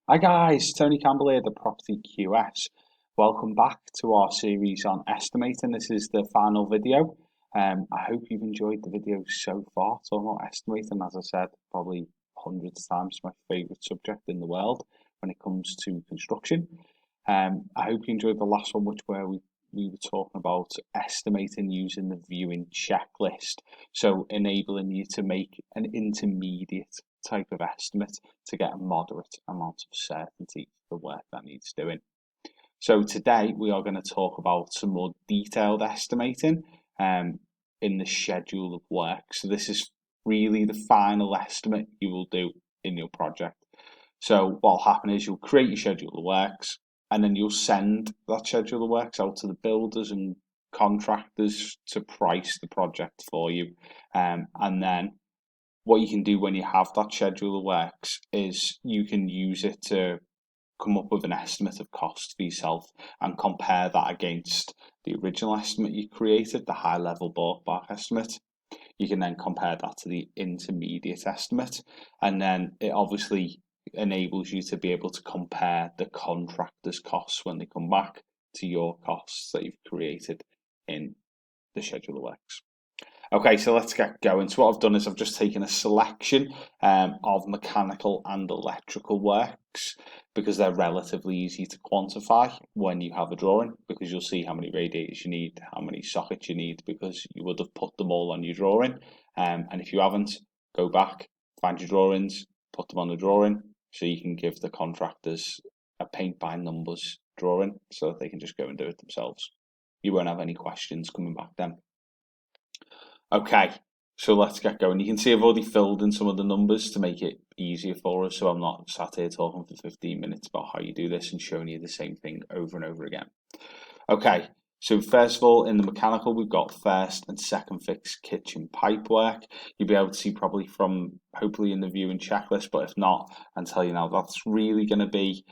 Hi guys, Tony Campbell here, the Property QS. Welcome back to our series on estimating. This is the final video. I hope you've enjoyed the video so far. So I'm not estimating, as I said, probably hundreds of times my favourite subject in the world when it comes to construction. I hope you enjoyed the last one, we were talking about estimating using the viewing checklist. So enabling you to make an intermediate type of estimate to get a moderate amount of certainty for the work that needs doing. So today we are going to talk about some more detailed estimating in the schedule of work. So this is really the final estimate you will do in your project. So what will happen is you'll create your schedule of works and then you'll send that schedule of works out to the builders and contractors to price the project for you. And then what you can do when you have that schedule of works is you can use it to come up with an estimate of cost for yourself and compare that against the original estimate you created, the high level ballpark estimate. You can then compare that to the intermediate estimate, and then it obviously enables you to be able to compare the contractor's costs when they come back to your costs that you've created in the schedule of works. Okay, so let's get going. So what I've done is I've just taken a selection of mechanical and electrical works because they're relatively easy to quantify when you have a drawing, because you'll see how many radiators you need, how many sockets you need, because you would have put them all on your drawing. And if you haven't, go back, find your drawings, put them on the drawing, so you can give the contractors a paint by numbers drawing so that they can just go and do it themselves. You won't have any questions coming back then. Okay, so let's get going. You can see I've already filled in some of the numbers to make it easier for us, so I'm not sat here talking for 15 minutes about how you do this and showing you the same thing over and over again. Okay, so first of all, in the mechanical, we've got first and second fix kitchen pipe work. You'll be able to see probably from, hopefully in the viewing checklist, but if not, I'll tell you now, that's really going to be,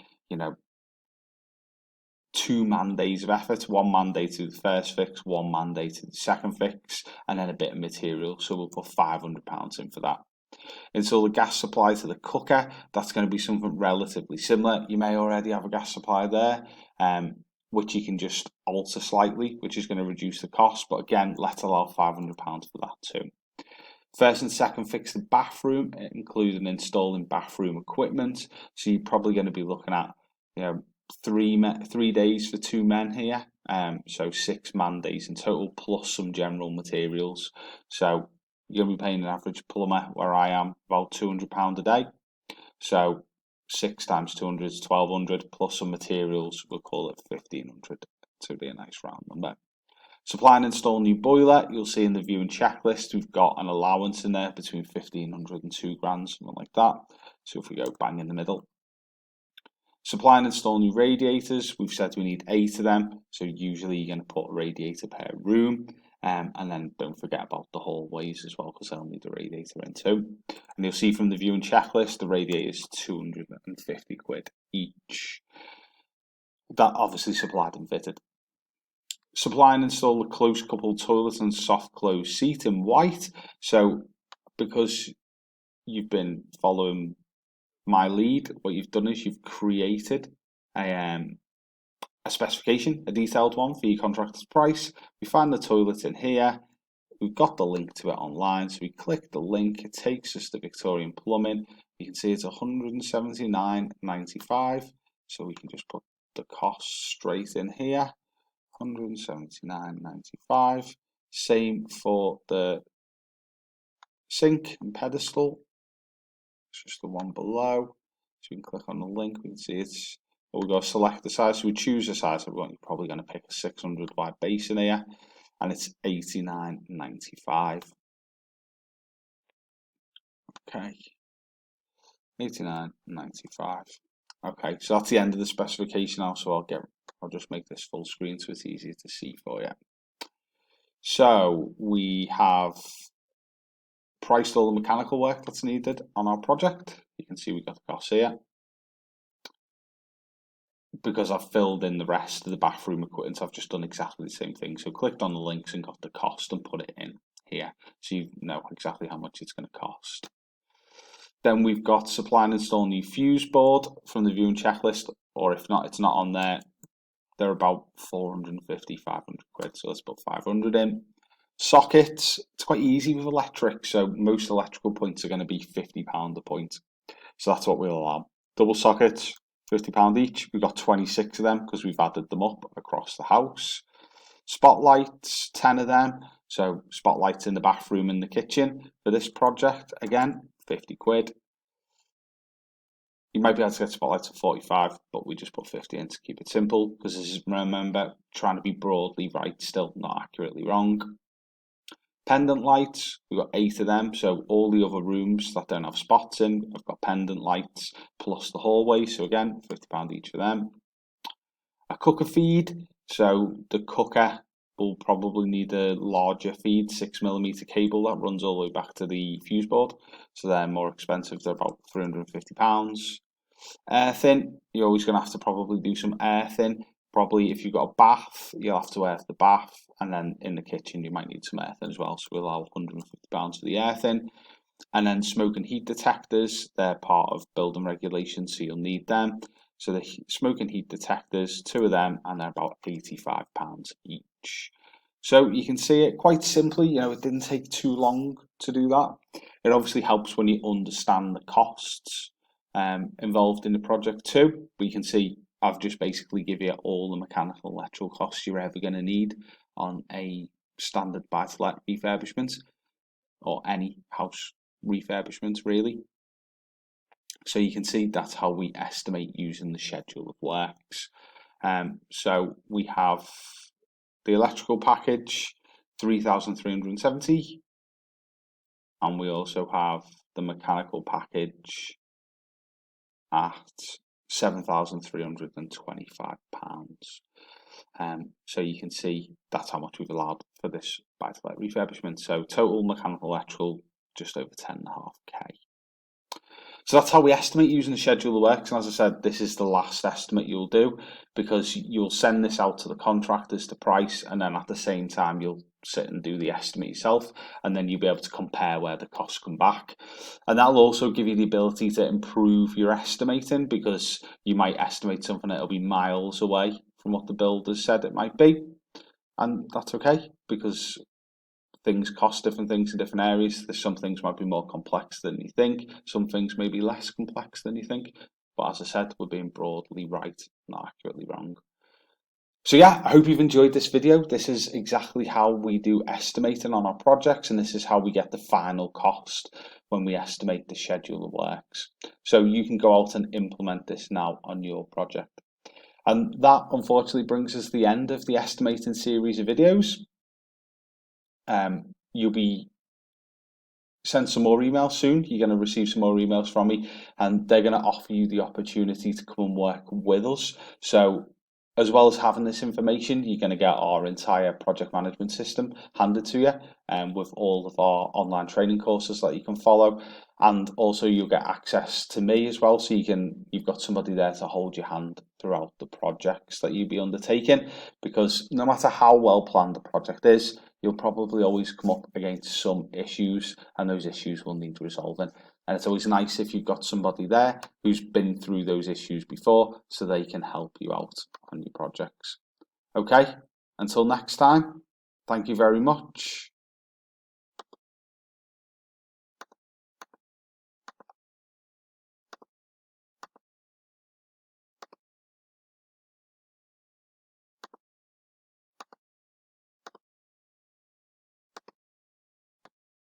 2 man days of effort, 1 man day to the first fix, 1 man day to the second fix, and then a bit of material. So we'll put £500 in for that. Install the gas supply to the cooker. That's going to be something relatively similar. You may already have a gas supply there, which you can just alter slightly, which is going to reduce the cost. But again, let's allow £500 for that too. First and second fix the bathroom, including installing bathroom equipment. So you're probably going to be looking at, 3 days for 2 men here, so 6 man days in total, plus some general materials. So you're going to be paying an average plumber where I am about £200 a day. So 6 times 200 is 1200, plus some materials, we'll call it 1500 to be a nice round number. Supply and install new boiler. You'll see in the viewing checklist we've got an allowance in there between 1500 and 2 grand, something like that. So if we go bang in the middle. Supply and install new radiators. We've said we need 8 of them, so usually you're going to put a radiator per room, and then don't forget about the hallways as well, because they'll need a radiator in too. And you'll see from the viewing checklist the radiator is 250 quid each. That obviously supplied and fitted. Supply and install the close coupled toilet and soft close seat in white. So because you've been following my lead, what you've done is you've created a specification, a detailed one for your contractor's price. We find the toilet in here. We've got the link to it online, so we click the link. It takes us to Victorian Plumbing. You can see it's 179.95, so we can just put the cost straight in here. 179.95. Same for the sink and pedestal. It's just the one below. So we can click on the link, we can see it's, we've got to select the size. So we choose the size we want. You're probably going to pick a 600 wide basin here, and it's 89.95. Okay, 89.95. Okay, so that's the end of the specification now. So I'll just make this full screen so it's easier to see for you. So we have priced all the mechanical work that's needed on our project. You can see we've got the costs here. Because I've filled in the rest of the bathroom equipment, I've just done exactly the same thing. So clicked on the links and got the cost and put it in here. So you know exactly how much it's going to cost. Then we've got supply and install new fuse board from the viewing checklist, or if not, it's not on there. They're about 450, 500 quid, so let's put 500 in. Sockets, it's quite easy with electric, so most electrical points are going to be £50 a point. So that's what we'll allow. Double sockets, £50 each. We've got 26 of them because we've added them up across the house. Spotlights, 10 of them. So spotlights in the bathroom and the kitchen for this project. Again, 50 quid. You might be able to get spotlights for 45, but we just put 50 in to keep it simple because this is, remember, trying to be broadly right, still not accurately wrong. Pendant lights, we've got 8 of them, so all the other rooms that don't have spots in, I've got pendant lights plus the hallway, so again, £50 each for them. A cooker feed, so the cooker will probably need a larger feed, 6mm cable that runs all the way back to the fuse board, so they're more expensive, they're about £350. Earthing, you're always going to have to probably do some earthing. Probably if you've got a bath, you'll have to earth the bath, and then in the kitchen you might need some earthing as well, so we'll allow £150 for the earthing. And then smoke and heat detectors, they're part of building regulations, so you'll need them. So the smoke and heat detectors, 2 of them, and they're about £85 each. So you can see it quite simply, it didn't take too long to do that. It obviously helps when you understand the costs involved in the project too. But you can see I've just basically give you all the mechanical and electrical costs you're ever going to need on a standard buy-to-let refurbishment or any house refurbishment really. So you can see that's how we estimate using the schedule of works. So we have the electrical package, 3,370, and we also have the mechanical package at £7,325. So you can see that's how much we've allowed for this buy-to-let refurbishment. So total mechanical electrical just over 10.5k. So that's how we estimate using the schedule of works. And as I said, this is the last estimate you'll do because you'll send this out to the contractors to price, and then at the same time you'll sit and do the estimate yourself, and then you'll be able to compare where the costs come back. And that'll also give you the ability to improve your estimating because you might estimate something that'll be miles away from what the builders said it might be. And that's okay because things cost different things in different areas. There's some things might be more complex than you think. Some things may be less complex than you think. But as I said, we're being broadly right, not accurately wrong. So yeah, I hope you've enjoyed this video. This is exactly how we do estimating on our projects, and this is how we get the final cost when we estimate the schedule of works. So you can go out and implement this now on your project. And that unfortunately brings us to the end of the estimating series of videos. You'll be sent some more emails soon. You're going to receive some more emails from me, and they're going to offer you the opportunity to come and work with us. So as well as having this information, you're going to get our entire project management system handed to you, with all of our online training courses that you can follow, and also you'll get access to me as well, so you've got somebody there to hold your hand throughout the projects that you'll be undertaking, because no matter how well planned the project is, you'll probably always come up against some issues, and those issues will need resolving. And it's always nice if you've got somebody there who's been through those issues before, so they can help you out on your projects. Okay, until next time, thank you very much.